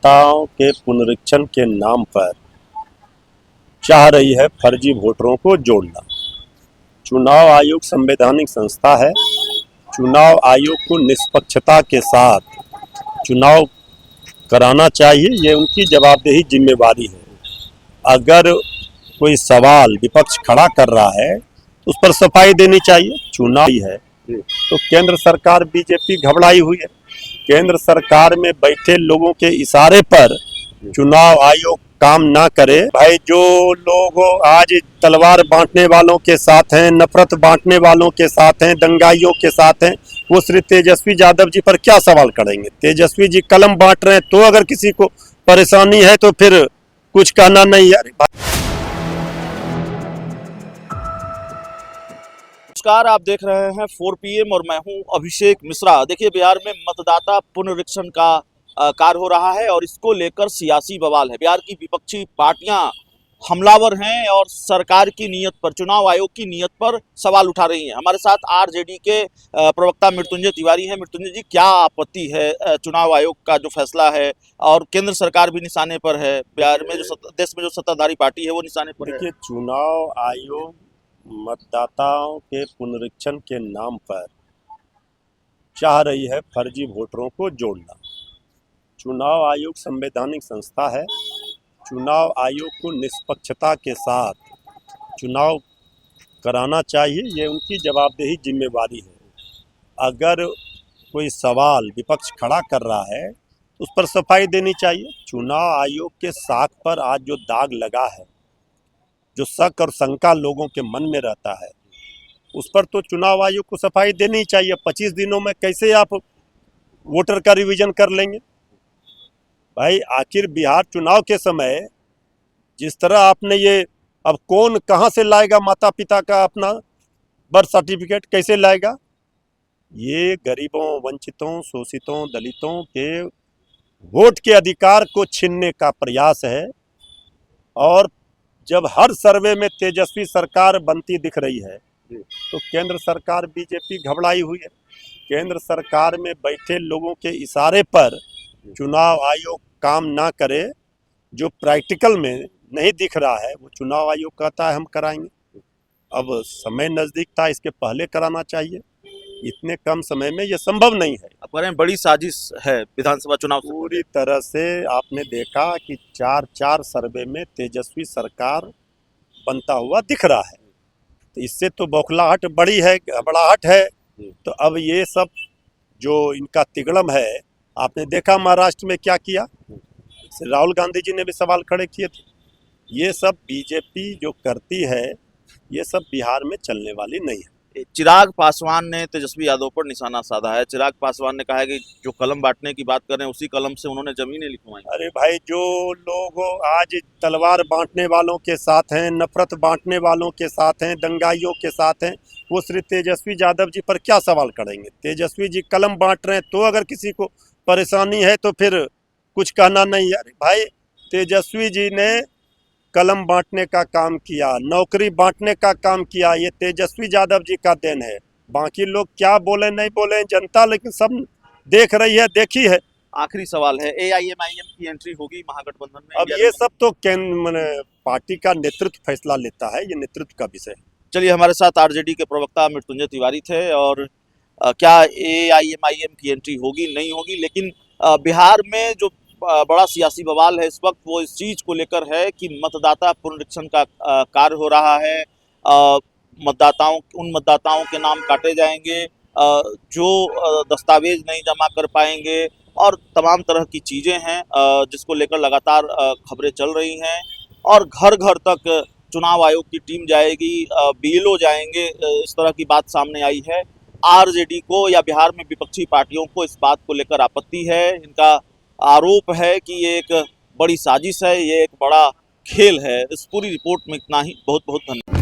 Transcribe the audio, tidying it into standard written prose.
मतदाताओं के पुनरीक्षण के नाम पर चाह रही है फर्जी वोटरों को जोड़ना। चुनाव आयोग संवैधानिक संस्था है। चुनाव आयोग को निष्पक्षता के साथ चुनाव कराना चाहिए, ये उनकी जवाबदेही जिम्मेवारी है। अगर कोई सवाल विपक्ष खड़ा कर रहा है तो उस पर सफाई देनी चाहिए। चुनाव है तो केंद्र सरकार बीजेपी घबराई हुई है। केंद्र सरकार में बैठे लोगों के इशारे पर चुनाव आयोग काम ना करे। भाई, जो लोग आज तलवार बांटने वालों के साथ हैं, नफरत बांटने वालों के साथ हैं, दंगाइयों के साथ हैं, वो श्री तेजस्वी यादव जी पर क्या सवाल करेंगे? तेजस्वी जी कलम बांट रहे हैं तो अगर किसी को परेशानी है तो फिर कुछ कहना नहीं है। नमस्कार, आप देख रहे हैं 4 PM और मैं हूं अभिषेक मिश्रा। देखिए, बिहार में मतदाता पुनरीक्षण का कार्य हो रहा है और इसको लेकर सियासी बवाल है। बिहार की विपक्षी पार्टियां हमलावर हैं और सरकार की नीयत पर, चुनाव आयोग की नीयत पर सवाल उठा रही हैं। हमारे साथ आरजेडी के प्रवक्ता मृत्युंजय तिवारी हैं। मृत्युंजय जी, क्या आपत्ति है चुनाव आयोग का जो फैसला है, और केंद्र सरकार भी निशाने पर है, बिहार में जो देश में जो सत्ताधारी पार्टी है वो निशाने पर है? देखिए, चुनाव आयोग मतदाताओं के पुनरीक्षण के नाम पर चाह रही है फर्जी वोटरों को जोड़ना। चुनाव आयोग संवैधानिक संस्था है। चुनाव आयोग को निष्पक्षता के साथ चुनाव कराना चाहिए, ये उनकी जवाबदेही जिम्मेवारी है। अगर कोई सवाल विपक्ष खड़ा कर रहा है तो उस पर सफाई देनी चाहिए। चुनाव आयोग के साख पर आज जो दाग लगा है, जो शक और शंका लोगों के मन में रहता है, उस पर तो चुनाव आयोग को सफाई देनी चाहिए। 25 दिनों में कैसे आप वोटर का रिवीजन कर लेंगे? भाई, आखिर बिहार चुनाव के समय जिस तरह आपने ये, अब कौन कहाँ से लाएगा माता पिता का अपना बर्थ सर्टिफिकेट, कैसे लाएगा? ये गरीबों, वंचितों, शोषितों, दलितों के वोट के अधिकार को छीनने का प्रयास है। और जब हर सर्वे में तेजस्वी सरकार बनती दिख रही है तो केंद्र सरकार बीजेपी घबराई हुई है। केंद्र सरकार में बैठे लोगों के इशारे पर चुनाव आयोग काम ना करे, जो प्रैक्टिकल में नहीं दिख रहा है वो चुनाव आयोग कहता है हम कराएंगे। अब समय नज़दीक था, इसके पहले कराना चाहिए। इतने कम समय में ये संभव नहीं है। आप कह रहे हैं बड़ी साजिश है विधानसभा चुनाव से? पूरी तरह से आपने देखा कि 4 सर्वे में तेजस्वी सरकार बनता हुआ दिख रहा है, तो इससे तो बौखलाहट बड़ी है, घबराहट है। तो अब ये सब जो इनका तिगड़म है, आपने देखा महाराष्ट्र में क्या किया। राहुल गांधी जी ने भी सवाल खड़े किए थे। ये सब बीजेपी जो करती है, ये सब बिहार में चलने वाली नहीं है। चिराग पासवान ने तेजस्वी यादव पर निशाना साधा है। चिराग पासवान ने कहा है कि जो कलम बांटने की बात कर रहे हैं उसी कलम से उन्होंने जमीनें लिखवाई। अरे भाई, जो लोग आज तलवार बांटने वालों के साथ हैं, नफरत बांटने वालों के साथ हैं, दंगाइयों के साथ हैं, वो श्री तेजस्वी यादव जी पर क्या सवाल करेंगे? तेजस्वी जी कलम बांट रहे हैं तो अगर किसी को परेशानी है तो फिर कुछ कहना नहीं है। अरे भाई, तेजस्वी जी ने कलम बांटने का काम किया, नौकरी बांटने का काम किया, ये तेजस्वी यादव जी का देन है। बाकी लोग क्या बोले नहीं बोले, जनता लेकिन सब देख रही है, देखी है। आखिरी सवाल है, AIMIM की एंट्री होगी महागठबंधन में? अब ये सब तो पार्टी का नेतृत्व फैसला लेता है, ये नेतृत्व का विषय है। चलिए, हमारे साथ आरजेडी के प्रवक्ता मृत्युंजय तिवारी थे। और क्या AIMIM की एंट्री होगी, नहीं होगी, लेकिन बिहार में जो बड़ा सियासी बवाल है इस वक्त, वो इस चीज़ को लेकर है कि मतदाता पुनरीक्षण का कार्य हो रहा है। उन मतदाताओं के नाम काटे जाएंगे जो दस्तावेज नहीं जमा कर पाएंगे, और तमाम तरह की चीज़ें हैं जिसको लेकर लगातार खबरें चल रही हैं। और घर घर तक चुनाव आयोग की टीम जाएगी, BLO जाएंगे, इस तरह की बात सामने आई है। आरजेडी को या बिहार में विपक्षी पार्टियों को इस बात को लेकर आपत्ति है। इनका आरोप है कि ये एक बड़ी साजिश है, ये एक बड़ा खेल है। इस पूरी रिपोर्ट में इतना ही। बहुत बहुत धन्यवाद।